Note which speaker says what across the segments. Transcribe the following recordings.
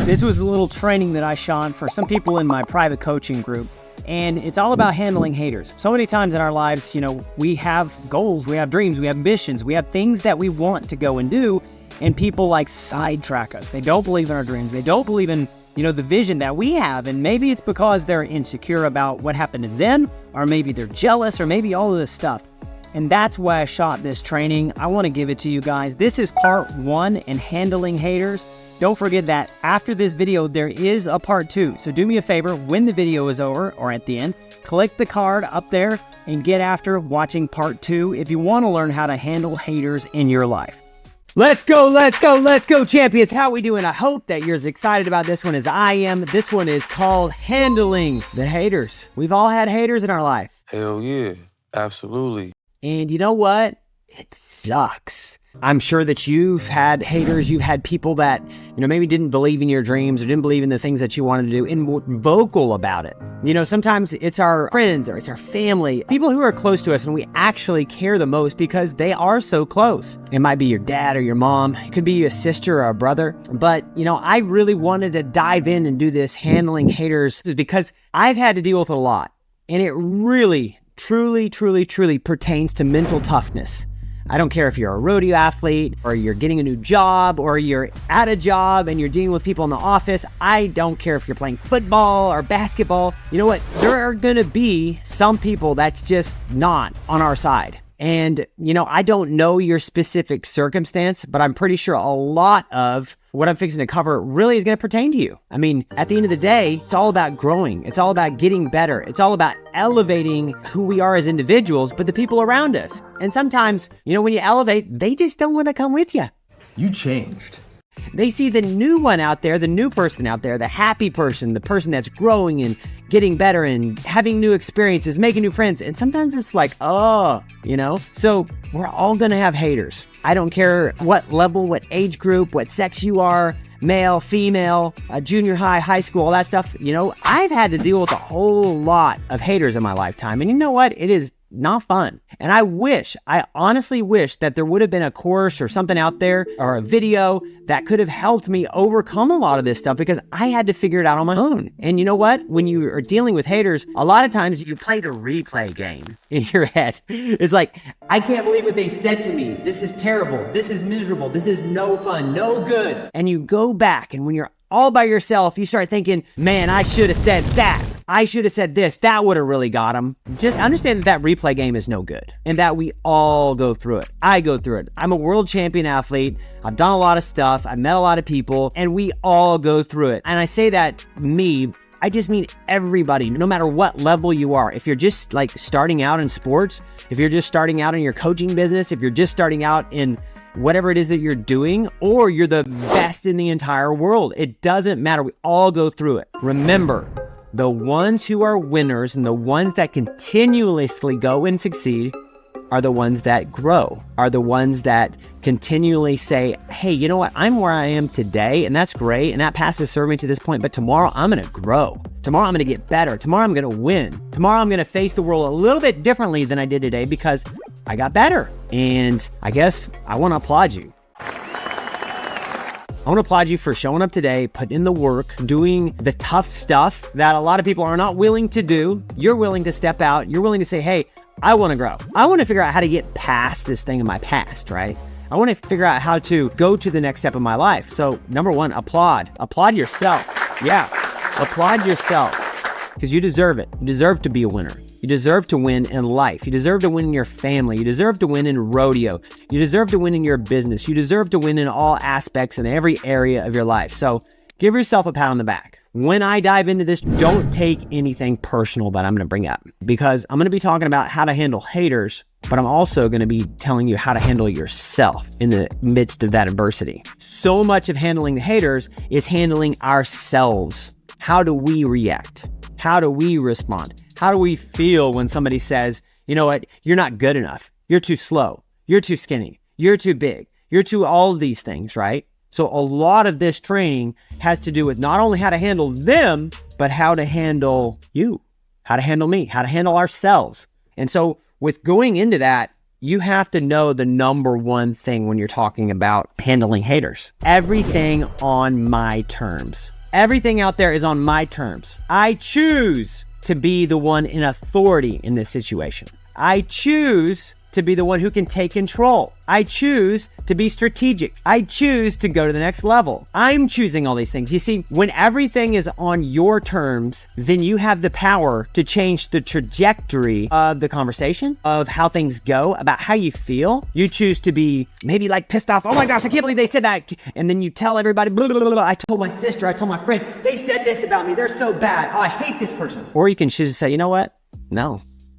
Speaker 1: This was a little training that I shot for some people in my private coaching group, and it's all about handling haters. So many times in our lives, we have goals, we have dreams, we have ambitions, we have things that we want to go and do, and people like sidetrack us. They don't believe in our dreams. They don't believe in, the vision that we have, and maybe it's because they're insecure about what happened to them, or maybe they're jealous, or maybe all of this stuff. And that's why I shot this training. I want to give it to you guys. This is part 1 in handling haters. Don't forget that after this video, there is a part 2. So do me a favor, when the video is over or at the end, click the card up there and get after watching part 2 if you want to learn how to handle haters in your life. Let's go, champions. How we doing? I hope that you're as excited about this one as I am. This one is called handling the haters. We've all had haters in our life.
Speaker 2: Hell yeah, absolutely.
Speaker 1: And you know what? It sucks. I'm sure that you've had haters. You've had people that, maybe didn't believe in your dreams or didn't believe in the things that you wanted to do and were vocal about it. Sometimes it's our friends or it's our family, people who are close to us and we actually care the most because they are so close. It might be your dad or your mom. It could be a sister or a brother. But, I really wanted to dive in and do this handling haters because I've had to deal with it a lot. And it really, truly pertains to mental toughness. I don't care if you're a rodeo athlete or you're getting a new job or you're at a job and you're dealing with people in the office. I don't care if you're playing football or basketball. You know what? There are going to be some people that's just not on our side. And, I don't know your specific circumstance, but I'm pretty sure a lot of what I'm fixing to cover really is going to pertain to you. I mean, at the end of the day, it's all about growing. It's all about getting better. It's all about elevating who we are as individuals, but the people around us. And sometimes, when you elevate, they just don't want to come with you.
Speaker 3: You changed.
Speaker 1: They see the new one out there, the new person out there, the happy person, the person that's growing and getting better and having new experiences, making new friends. And sometimes it's like, so we're all going to have haters. I don't care what level, what age group, what sex you are, male, female, junior high, high school, all that stuff. I've had to deal with a whole lot of haters in my lifetime. And you know what? It is not fun. And I honestly wish that there would have been a course or something out there or a video that could have helped me overcome a lot of this stuff because I had to figure it out on my own. And you know what? When you are dealing with haters, a lot of times you play the replay game in your head. It's like, I can't believe what they said to me. This is terrible. This is miserable. This is no fun, no good. And you go back and when you're all by yourself, you start thinking, man, I should have said that. I should have said this. That would have really got him. Just understand that replay game is no good and that we all go through it. I go through it. I'm a world champion athlete. I've done a lot of stuff. I've met a lot of people and we all go through it. And I say that I just mean everybody, no matter what level you are. If you're just like starting out in sports, if you're just starting out in your coaching business, if you're just starting out in whatever it is that you're doing, or you're the best in the entire world, it doesn't matter. We all go through it. Remember, the ones who are winners and the ones that continuously go and succeed are the ones that grow, are the ones that continually say, hey, you know what? I'm where I am today, and that's great, and that path has served me to this point, but tomorrow I'm going to grow. Tomorrow I'm going to get better. Tomorrow I'm going to win. Tomorrow I'm going to face the world a little bit differently than I did today because I got better. And I guess I want to applaud you. I want to applaud you for showing up today, putting in the work, doing the tough stuff that a lot of people are not willing to do. You're willing to step out. You're willing to say, hey, I want to grow. I want to figure out how to get past this thing in my past, right? I want to figure out how to go to the next step of my life. So number one, applaud yourself. Yeah, applaud yourself because you deserve it. You deserve to be a winner. You deserve to win in life. You deserve to win in your family. You deserve to win in rodeo. You deserve to win in your business. You deserve to win in all aspects in every area of your life. So give yourself a pat on the back. When I dive into this, don't take anything personal that I'm going to bring up because I'm going to be talking about how to handle haters, but I'm also going to be telling you how to handle yourself in the midst of that adversity. So much of handling the haters is handling ourselves. How do we react? How do we respond? How do we feel when somebody says, you know what, you're not good enough. You're too slow. You're too skinny. You're too big. You're too all of these things, right? So a lot of this training has to do with not only how to handle them, but how to handle you, how to handle me, how to handle ourselves. And so with going into that, you have to know the number one thing when you're talking about handling haters. Everything on my terms. Everything out there is on my terms. I choose to be the one in authority in this situation. I choose to be the one who can take control. I choose to be strategic. I choose to go to the next level. I'm choosing all these things. You see, when everything is on your terms, then you have the power to change the trajectory of the conversation, of how things go, about how you feel. You choose to be maybe like pissed off. Oh my gosh, I can't believe they said that. And then you tell everybody, blah, blah, blah, blah. I told my sister, I told my friend, they said this about me. They're so bad. Oh, I hate this person. Or you can choose to say, you know what? No.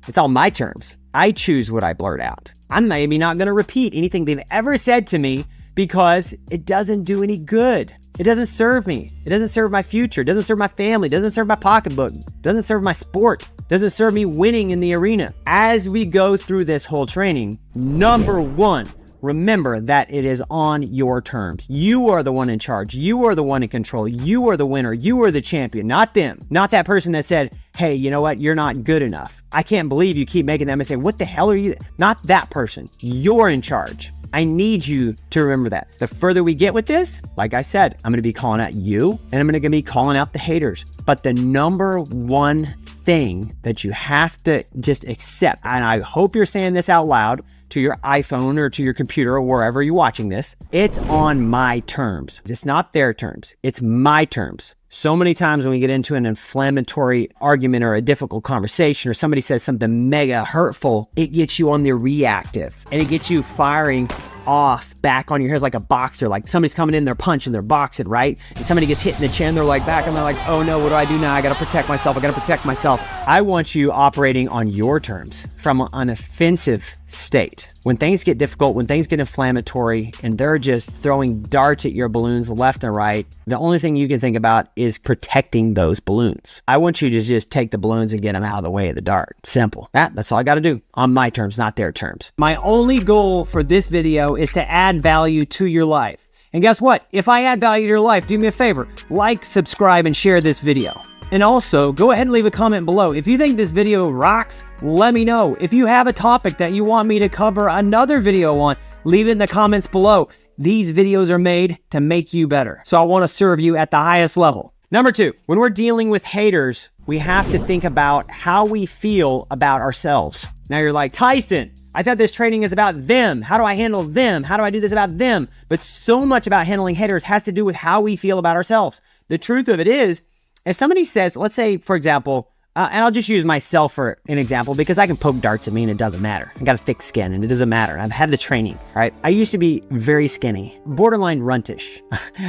Speaker 1: It's all my terms. I choose what I blurt out. I'm maybe not going to repeat anything they've ever said to me because it doesn't do any good. It doesn't serve me. It doesn't serve my future. It doesn't serve my family. It doesn't serve my pocketbook. It doesn't serve my sport. It doesn't serve me winning in the arena. As we go through this whole training, number one, remember that it is on your terms. You are the one in charge. You are the one in control. You are the winner. You are the champion, not them. Not that person that said, hey, you know what? You're not good enough. I can't believe you keep making them mistake. What the hell are you? Not that person. You're in charge. I need you to remember that. The further we get with this, like I said, I'm going to be calling out you and I'm going to be calling out the haters. But the number one thing that you have to just accept, and I hope you're saying this out loud to your iPhone or to your computer or wherever you're watching this, it's on my terms. It's not their terms. It's my terms. So many times when we get into an inflammatory argument or a difficult conversation or somebody says something mega hurtful, it gets you on the reactive and it gets you firing off back on your heels like a boxer. Like somebody's coming in, they're punching, they're boxing, right? And somebody gets hit in the chin, they're like back, and they're like, oh no, what do I do now? I gotta protect myself. I gotta protect myself. I want you operating on your terms from an offensive state. When things get difficult, when things get inflammatory, and they're just throwing darts at your balloons left and right, the only thing you can think about is protecting those balloons. I want you to just take the balloons and get them out of the way of the dart. Simple. That's all I gotta do on my terms, not their terms. My only goal for this video is to add value to your life. And guess what? If I add value to your life, do me a favor, like, subscribe, and share this video. And also, go ahead and leave a comment below. If you think this video rocks, let me know. If you have a topic that you want me to cover another video on, leave it in the comments below. These videos are made to make you better. So I want to serve you at the highest level. Number two, when we're dealing with haters, we have to think about how we feel about ourselves. Now you're like, Tyson, I thought this training is about them. How do I handle them? How do I do this about them? But so much about handling haters has to do with how we feel about ourselves. The truth of it is, if somebody says, let's say, for example, and I'll just use myself for an example because I can poke darts at me and it doesn't matter. I got a thick skin and it doesn't matter. I've had the training, right? I used to be very skinny, borderline runtish.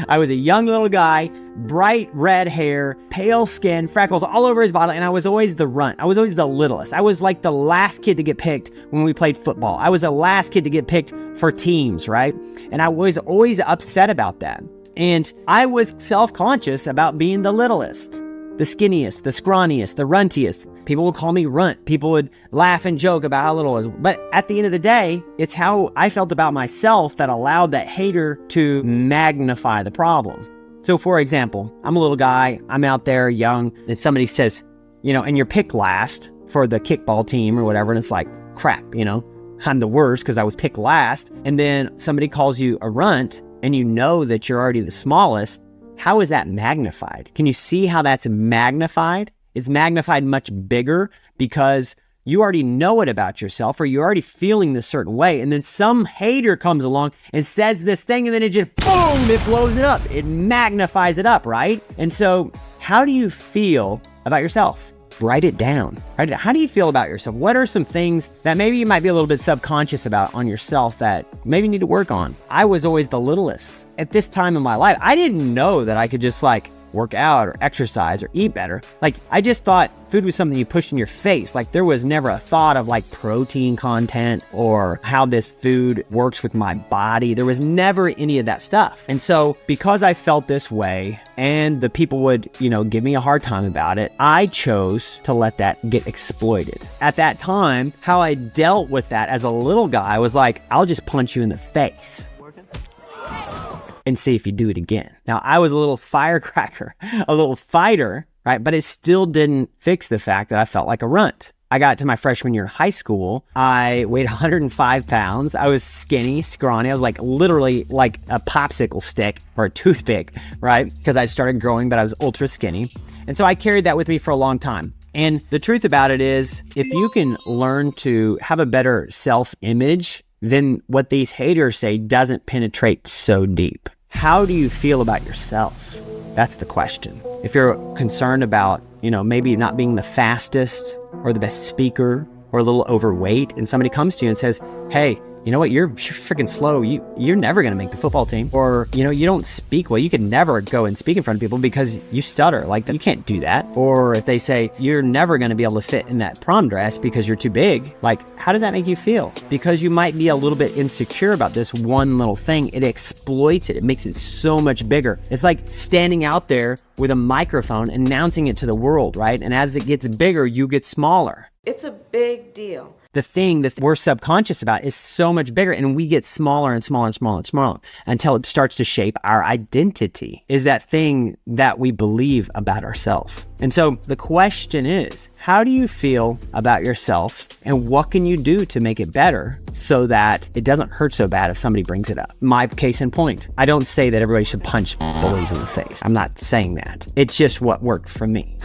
Speaker 1: I was a young little guy, bright red hair, pale skin, freckles all over his body, and I was always the runt. I was always the littlest. I was like the last kid to get picked when we played football. I was the last kid to get picked for teams, right? And I was always upset about that. And I was self-conscious about being the littlest, the skinniest, the scrawniest, the runtiest. People would call me runt. People would laugh and joke about how little I was. But at the end of the day, it's how I felt about myself that allowed that hater to magnify the problem. So for example, I'm a little guy, I'm out there young, and somebody says, you know, and you're picked last for the kickball team or whatever, and it's like, crap, you know, I'm the worst because I was picked last. And then somebody calls you a runt, and you know that you're already the smallest. How is that magnified? Can you see how that's magnified? It's magnified much bigger because you already know it about yourself, or you're already feeling this certain way. And then some hater comes along and says this thing, and then it just, boom, it blows it up. It magnifies it up, right? And so how do you feel about yourself? Write it down. Right? How do you feel about yourself? What are some things that maybe you might be a little bit subconscious about on yourself that maybe you need to work on? I was always the littlest. At this time in my life, I didn't know that I could just like work out or exercise or eat better. Like I just thought food was something you push in your face. Like there was never a thought of like protein content or how this food works with my body. There was never any of that stuff. And so because I felt this way and the people would, you know, give me a hard time about it, I chose to let that get exploited. At that time, how I dealt with that as a little guy was like, I'll just punch you in the face and see if you do it again. Now, I was a little firecracker, a little fighter, right? But it still didn't fix the fact that I felt like a runt. I got to my freshman year in high school. I weighed 105 pounds. I was skinny, scrawny. I was like literally like a popsicle stick or a toothpick, right? Because I started growing, but I was ultra skinny. And so I carried that with me for a long time. And the truth about it is, if you can learn to have a better self-image, then what these haters say doesn't penetrate so deep. How do you feel about yourself? That's the question. If you're concerned about, maybe not being the fastest or the best speaker or a little overweight, and somebody comes to you and says, hey, you know what, you're freaking slow. You're never going to make the football team. Or, you don't speak well. You could never go and speak in front of people because you stutter. Like, you can't do that. Or if they say you're never going to be able to fit in that prom dress because you're too big, like, how does that make you feel? Because you might be a little bit insecure about this one little thing. It exploits it. It makes it so much bigger. It's like standing out there with a microphone, announcing it to the world, right? And as it gets bigger, you get smaller.
Speaker 3: It's a big deal.
Speaker 1: The thing that we're subconscious about is so much bigger, and we get smaller and smaller and smaller and smaller until it starts to shape our identity, is that thing that we believe about ourselves. And so the question is, how do you feel about yourself, and what can you do to make it better so that it doesn't hurt so bad if somebody brings it up? My case in point, I don't say that everybody should punch bullies in the face. I'm not saying that. It's just what worked for me.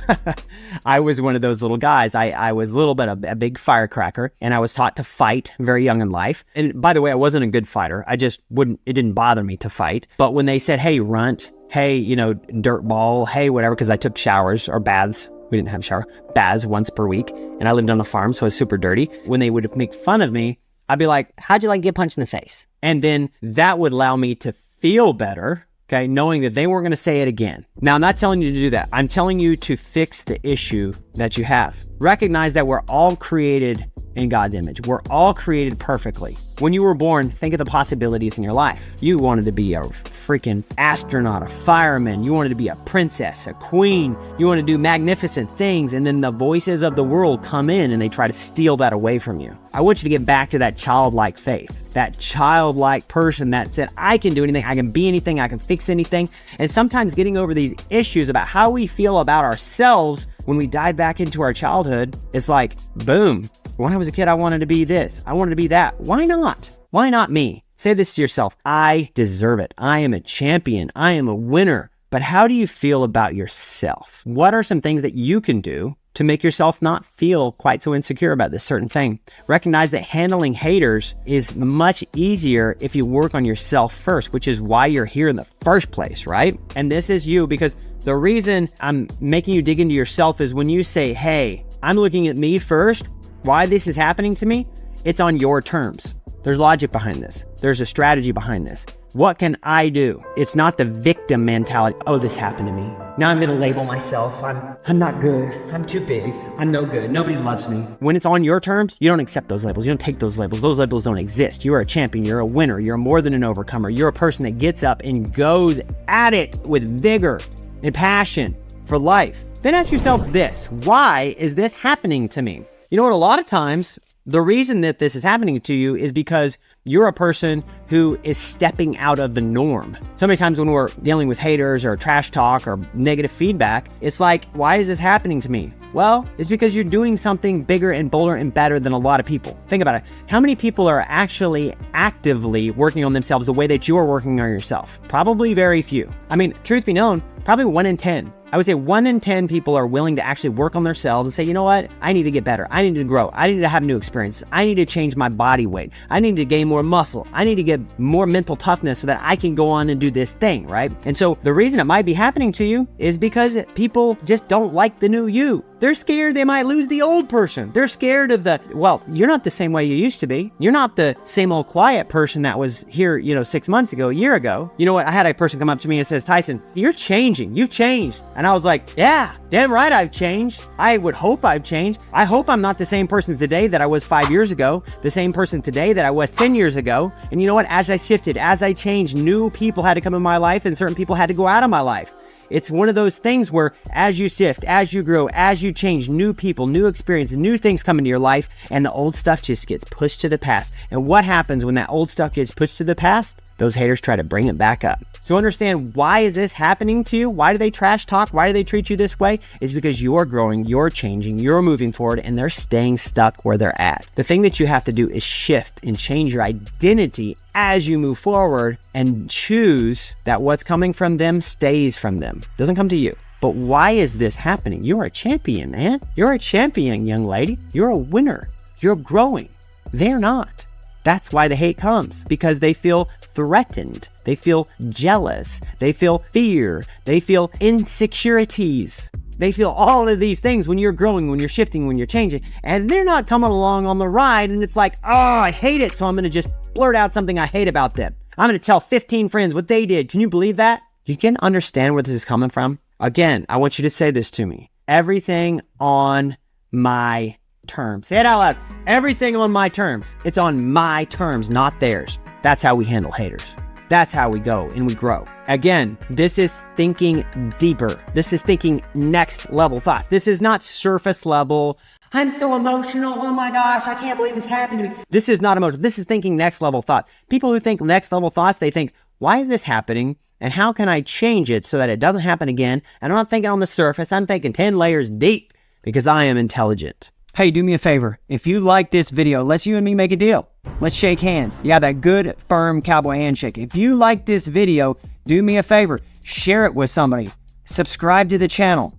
Speaker 1: I was one of those little guys. I was a little bit of a big firecracker, and I was taught to fight very young in life. And by the way, I wasn't a good fighter. It didn't bother me to fight. But when they said, hey, runt, hey, dirt ball, hey, whatever, because I took showers or baths. We didn't have a shower, baths once per week. And I lived on a farm, so I was super dirty. When they would make fun of me, I'd be like, how'd you like to get punched in the face? And then that would allow me to feel better, okay, knowing that they weren't going to say it again. Now, I'm not telling you to do that. I'm telling you to fix the issue that you have. Recognize that we're all created in God's image. We're all created perfectly. When you were born, think of the possibilities in your life. You wanted to be a freaking astronaut, a fireman. You wanted to be a princess, a queen. You want to do magnificent things. And then the voices of the world come in and they try to steal that away from you. I want you to get back to that childlike faith, that childlike person that said, I can do anything. I can be anything. I can fix anything. And sometimes getting over these issues about how we feel about ourselves when we dive back into our childhood, it's like, boom. When I was a kid, I wanted to be this. I wanted to be that. Why not? Why not me? Say this to yourself. I deserve it. I am a champion. I am a winner. But how do you feel about yourself? What are some things that you can do to make yourself not feel quite so insecure about this certain thing? Recognize that handling haters is much easier if you work on yourself first, which is why you're here in the first place, right? And this is you, because the reason I'm making you dig into yourself is when you say, hey, I'm looking at me first, why this is happening to me, it's on your terms. There's logic behind this. There's a strategy behind this. What can I do? It's not the victim mentality. Oh, this happened to me. Now I'm going to label myself. I'm not good. I'm too big. I'm no good. Nobody loves me. When it's on your terms, you don't accept those labels. You don't take those labels. Those labels don't exist. You're a champion. You're a winner. You're more than an overcomer. You're a person that gets up and goes at it with vigor and passion for life. Then ask yourself this: why is this happening to me? You know what? A lot of times, the reason that this is happening to you is because you're a person who is stepping out of the norm. So many times when we're dealing with haters or trash talk or negative feedback, it's like, why is this happening to me? Well, it's because you're doing something bigger and bolder and better than a lot of people. Think about it. How many people are actually actively working on themselves the way that you're working on yourself? Probably very few. I mean, truth be known, probably 1 in 10. I would say 1 in 10 people are willing to actually work on themselves and say, you know what? I need to get better. I need to grow. I need to have new experiences. I need to change my body weight. I need to gain more muscle. I need to get more mental toughness so that I can go on and do this thing, right? And so the reason it might be happening to you is because people just don't like the new you. They're scared they might lose the old person. They're scared of you're not the same way you used to be. You're not the same old quiet person that was here, 6 months ago, a year ago. You know what? I had a person come up to me and says, Tyson, you're changing. You've changed. And I was like, yeah, damn right I've changed. I would hope I've changed. I hope I'm not the same person today that I was 5 years ago, the same person today that I was 10 years ago. And you know what? As I shifted, as I changed, new people had to come in my life and certain people had to go out of my life. It's one of those things where as you sift, as you grow, as you change, new people, new experiences, new things come into your life, and the old stuff just gets pushed to the past. And what happens when that old stuff gets pushed to the past? Those haters try to bring it back up. So understand, why is this happening to you? Why do they trash talk? Why do they treat you this way? It's because you're growing, you're changing, you're moving forward, and they're staying stuck where they're at. The thing that you have to do is shift and change your identity as you move forward and choose that what's coming from them stays from them. It doesn't come to you. But why is this happening? You're a champion, man. You're a champion, young lady. You're a winner. You're growing. They're not. That's why the hate comes, because they feel threatened. They feel jealous. They feel fear. They feel insecurities. They feel all of these things when you're growing, when you're shifting, when you're changing, and they're not coming along on the ride. And it's like, oh, I hate it. So I'm going to just blurt out something I hate about them. I'm going to tell 15 friends what they did. Can you believe that? You can understand where this is coming from. Again, I want you to say this to me. Everything on my terms. Say it out loud. Everything on my terms. It's on my terms, not theirs. That's how we handle haters. That's how we go and we grow. Again, this is thinking deeper. This is thinking next level thoughts. This is not surface level. I'm so emotional. Oh my gosh, I can't believe this happened to me. This is not emotional. This is thinking next level thought. People who think next level thoughts, they think, why is this happening? And how can I change it so that it doesn't happen again? And I'm not thinking on the surface. I'm thinking 10 layers deep because I am intelligent. Hey, do me a favor. If you like this video, let's you and me make a deal. Let's shake hands. Yeah, that good, firm cowboy handshake. If you like this video, do me a favor. Share it with somebody. Subscribe to the channel.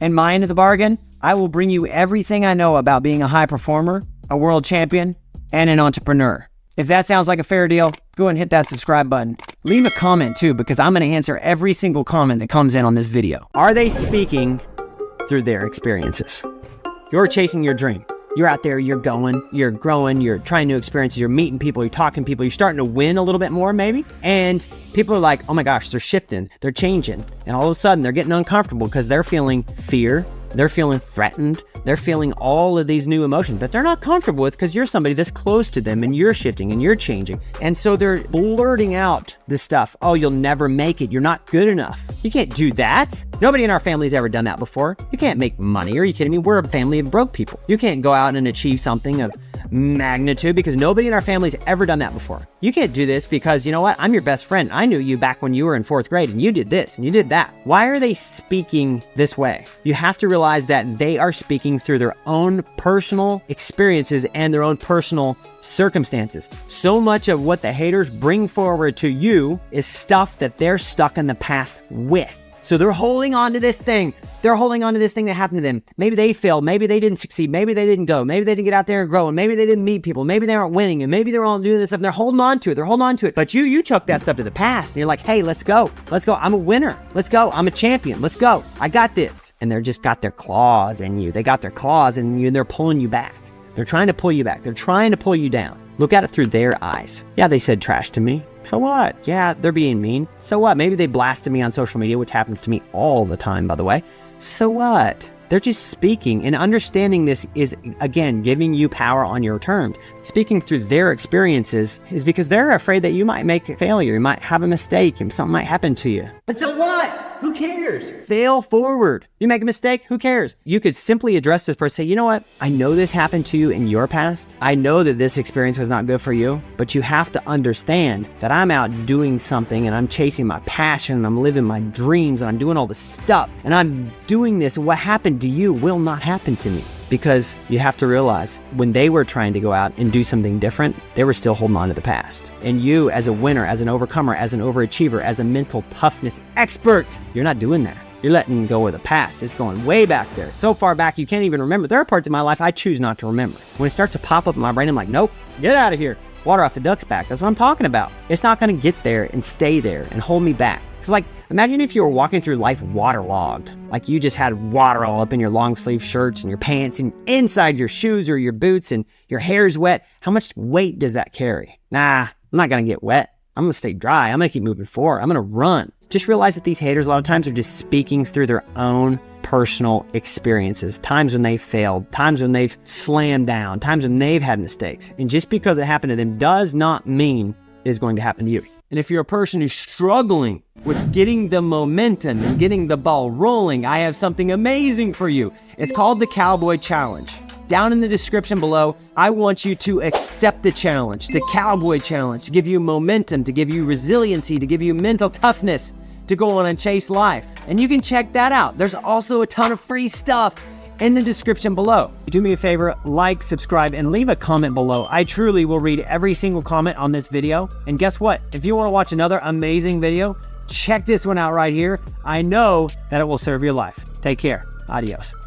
Speaker 1: And my end of the bargain, I will bring you everything I know about being a high performer, a world champion, and an entrepreneur. If that sounds like a fair deal, go and hit that subscribe button. Leave a comment too, because I'm going to answer every single comment that comes in on this video. Are they speaking through their experiences? You're chasing your dream. You're out there, you're going, you're growing, you're trying new experiences, you're meeting people, you're talking to people, you're starting to win a little bit more maybe. And people are like, oh my gosh, they're shifting, they're changing. And all of a sudden they're getting uncomfortable because they're feeling fear, they're feeling threatened, they're feeling all of these new emotions that they're not comfortable with because you're somebody that's close to them and you're shifting and you're changing. And so they're blurting out this stuff. Oh, you'll never make it. You're not good enough. You can't do that. Nobody in our family's ever done that before. You can't make money. Are you kidding me? We're a family of broke people. You can't go out and achieve something of magnitude because nobody in our family's ever done that before. You can't do this because, you know what? I'm your best friend. I knew you back when you were in 4th grade and you did this and you did that. Why are they speaking this way? You have to realize that they are speaking through their own personal experiences and their own personal circumstances. So much of what the haters bring forward to you is stuff that they're stuck in the past with. So they're holding on to this thing. They're holding on to this thing that happened to them. Maybe they failed. Maybe they didn't succeed. Maybe they didn't go. Maybe they didn't get out there and grow. And maybe they didn't meet people. Maybe they aren't winning. And maybe they're all doing this stuff. And they're holding on to it. They're holding on to it. But you chuck that stuff to the past. And you're like, hey, let's go. Let's go. I'm a winner. Let's go. I'm a champion. Let's go. I got this. And they're just got their claws in you. They got their claws in you and they're pulling you back. They're trying to pull you back. They're trying to pull you down. Look at it through their eyes. Yeah, they said trash to me. So what? Yeah, they're being mean. So what? Maybe they blasted me on social media, which happens to me all the time, by the way. So what? They're just speaking, and understanding this is, again, giving you power on your terms. Speaking through their experiences is because they're afraid that you might make a failure. You might have a mistake and something might happen to you. But so what? Who cares? Fail forward. You make a mistake, who cares? You could simply address this person, say, you know what? I know this happened to you in your past. I know that this experience was not good for you, but you have to understand that I'm out doing something and I'm chasing my passion and I'm living my dreams and I'm doing all this stuff and I'm doing this, and what happened to you will not happen to me. Because you have to realize when they were trying to go out and do something different, they were still holding on to the past. And you, as a winner, as an overcomer, as an overachiever, as a mental toughness expert, you're not doing that. You're letting go of the past. It's going way back there. So far back, you can't even remember. There are parts of my life I choose not to remember. When it starts to pop up in my brain, I'm like, nope, get out of here. Water off the duck's back. That's what I'm talking about. It's not going to get there and stay there and hold me back. It's like, imagine if you were walking through life waterlogged, like you just had water all up in your long sleeve shirts and your pants and inside your shoes or your boots and your hair's wet. How much weight does that carry? Nah, I'm not going to get wet. I'm going to stay dry. I'm going to keep moving forward. I'm going to run. Just realize that these haters a lot of times are just speaking through their own personal experiences, times when they failed, times when they've slammed down, times when they've had mistakes. And just because it happened to them does not mean it's going to happen to you. And if you're a person who's struggling with getting the momentum and getting the ball rolling, I have something amazing for you. It's called the Cowboy Challenge. Down in the description below, I want you to accept the challenge, the Cowboy Challenge, to give you momentum, to give you resiliency, to give you mental toughness, to go on and chase life. And you can check that out. There's also a ton of free stuff in the description below. Do me a favor, like, subscribe, and leave a comment below. I truly will read every single comment on this video. And guess what? If you want to watch another amazing video, check this one out right here. I know that it will serve your life. Take care. Adios.